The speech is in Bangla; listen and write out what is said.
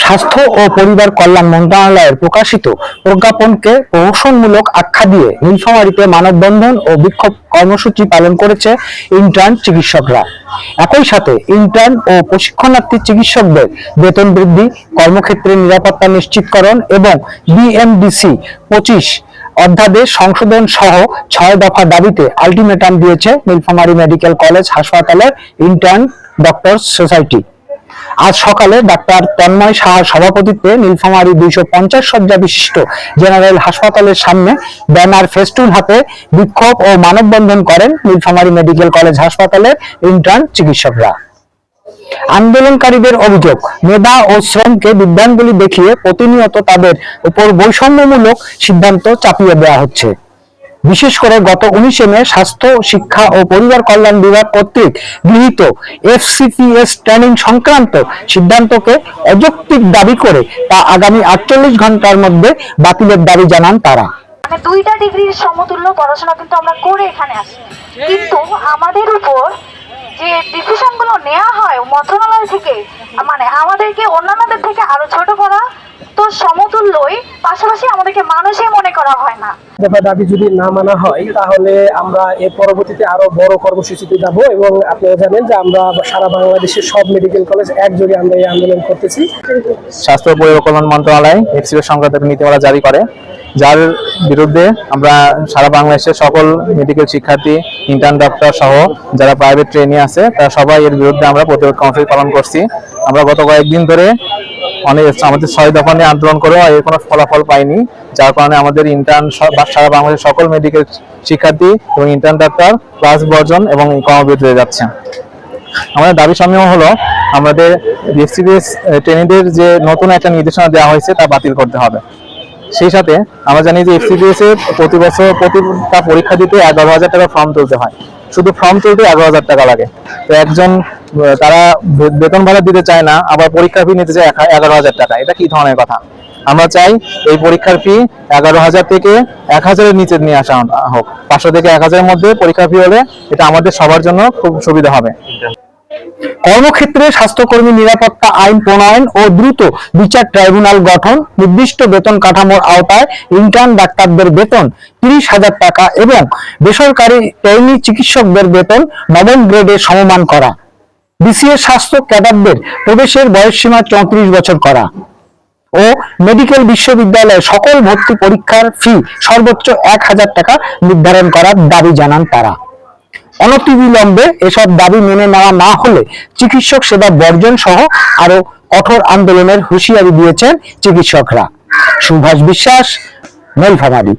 স্বাস্থ্য ও পরিবার কল্যাণ মন্ত্রণালয়ের প্রকাশিত প্রজ্ঞাপনকে প্রহসনমূলক আখ্যা দিয়ে নীলফামারীতে মানববন্ধন ও বিক্ষোভ কর্মসূচি পালন করেছে ইন্টার্ন চিকিৎসকরা। একই সাথে ইন্টার্ন ও প্রশিক্ষণার্থী চিকিৎসকদের বেতন বৃদ্ধি, কর্মক্ষেত্রে নিরাপত্তা নিশ্চিতকরণ এবং বিএমডিসি 25 অধ্যাদেশ সংশোধন সহ 6 দফা দাবিতে আলটিমেটাম দিয়েছে নীলফামারী মেডিকেল কলেজ হাসপাতালের ইন্টার্ন ডক্টরস সোসাইটি। আজ সকালে ডাক্তার তন্ময় সাহার সভাপতিত্বে নীলফামারী 250 শয্যা বিশিষ্ট জেনারেল হাসপাতালের সামনে ব্যানার ফেস্টুন হাতে বিক্ষোভ ও মানববন্ধন করেন নীলফামারী মেডিকেল কলেজ হাসপাতালের ইন্টার্ন চিকিৎসকরা। আন্দোলনকারীদের অভিযোগ, মেধা ও শ্রমকে বিভ্রান্তি দেখিয়ে প্রতিনিয়ত তাদের উপর বৈষম্যমূলক সিদ্ধান্ত চাপিয়ে দেওয়া হচ্ছে। বিশেষ করে গত 19 মে স্বাস্থ্য, শিক্ষা ও পরিবার কল্যাণ বিভাগ কর্তৃক গৃহীত FCPS ট্রেনিং সংক্রান্ত সিদ্ধান্তকে অযৌক্তিক দাবি করে তা আগামী 48 ঘন্টার মধ্যে বাতিলের দাবি জানান তারা। মানে 2টা ডিগ্রির সমতুল্য পড়াশোনা কিন্তু আমরা করে এখানে আসি, কিন্তু আমাদের উপর যে ডিসিশনগুলো নেওয়া হয় মন্ত্রণালয় থেকে, মানে আমাদেরকে অন্যান্যদের থেকে আরো ছোট করা তো সমতুল্যই, পাশাপাশি আমাদেরকে মানুষই মনে করা হয় না। দাবি যদি না মানা হয় তাহলে আমরা এর পরবর্তীতে আরো বড় কর্মসূচিতে যাব এবং আপনারা জানেন যে আমরা সারা বাংলাদেশের সব মেডিকেল কলেজ একযোগে আমরা এই আন্দোলন করতেছি। স্বাস্থ্য ও পরিবার কল্যাণ মন্ত্রণালয় FCPS সংক্রান্ত নীতিমালা জারি করে, যার বিরুদ্ধে আমরা সারা বাংলাদেশের সকল মেডিকেল শিক্ষার্থী, ইন্টার্ন ডক্টর সহ যারা প্রাইভেট ট্রেনি আছে তারা সবাই এর বিরুদ্ধে আমরা প্রতিরোধ কর্মসূচি পালন করছি। আমরা গত কয়েকদিন ধরে আমাদের 6 দফা নিয়ে আন্দোলন করেও এর কোনো ফলাফল পাইনি, যার কারণে আমাদের ইন্টার্ন সারা বাংলাদেশের সকল মেডিকেল শিক্ষার্থী এবং ইন্টার্ন ডক্টর ক্লাস বর্জন এবং কর্মবিরতি হয়ে যাচ্ছে। আমাদের দাবি সমূহ হলো, আমাদের FCPS ট্রেনিদের যে নতুন একটা নির্দেশনা দেওয়া হয়েছে তা বাতিল করতে হবে। সেই সাথে আমরা জানি যে FCPS এর প্রতি বছর প্রতিটা পরীক্ষা দিতে 11,000 টাকা ফর্ম তুলতে হয়, শুধু ফর্ম তুলতে 11,000 টাকা লাগে। তো একজন তারা বেতন ভাড়া দিতে চায় না, আবার পরীক্ষা ফি নিতে চায় 11,000 টাকা। এটা কি ধরনের কথা? আমরা চাই এই পরীক্ষার ফি 11,000 থেকে 1,000 এর নিচে নিয়ে আসা হোক। 500 থেকে 1,000 এর মধ্যে পরীক্ষা ফি হলে এটা আমাদের সবার জন্য খুব সুবিধা হবে। কর্মক্ষেত্রে স্বাস্থ্যকর্মী নিরাপত্তা আইন প্রণয়ন ও দ্রুত বিচার ট্রাইব্যুনাল গঠন, নির্দিষ্ট বেতন কাঠামোর আওতায় ইন্টার্ন ডাক্তারদের বেতন 30,000 টাকা এবং বেসরকারি ট্রেনি চিকিৎসকদের বেতন 9ম গ্রেডে সমমান করা, BCS স্বাস্থ্য ক্যাডারদের প্রবেশের বয়সসীমা 34 বছর করা ও মেডিকেল বিশ্ববিদ্যালয়ে সকল ভর্তি পরীক্ষার ফি সর্বোচ্চ 1,000 টাকা নির্ধারণ করার দাবি জানান তারা। অনতিবিলম্বে এসব দাবি মেনে নেওয়া না হলে চিকিৎসক সেবা বর্জন সহ আরো কঠোর আন্দোলনের হুঁশিয়ারি দিয়েছেন চিকিৎসকরা। সুভাষ বিশ্বাস, নীলফামারী।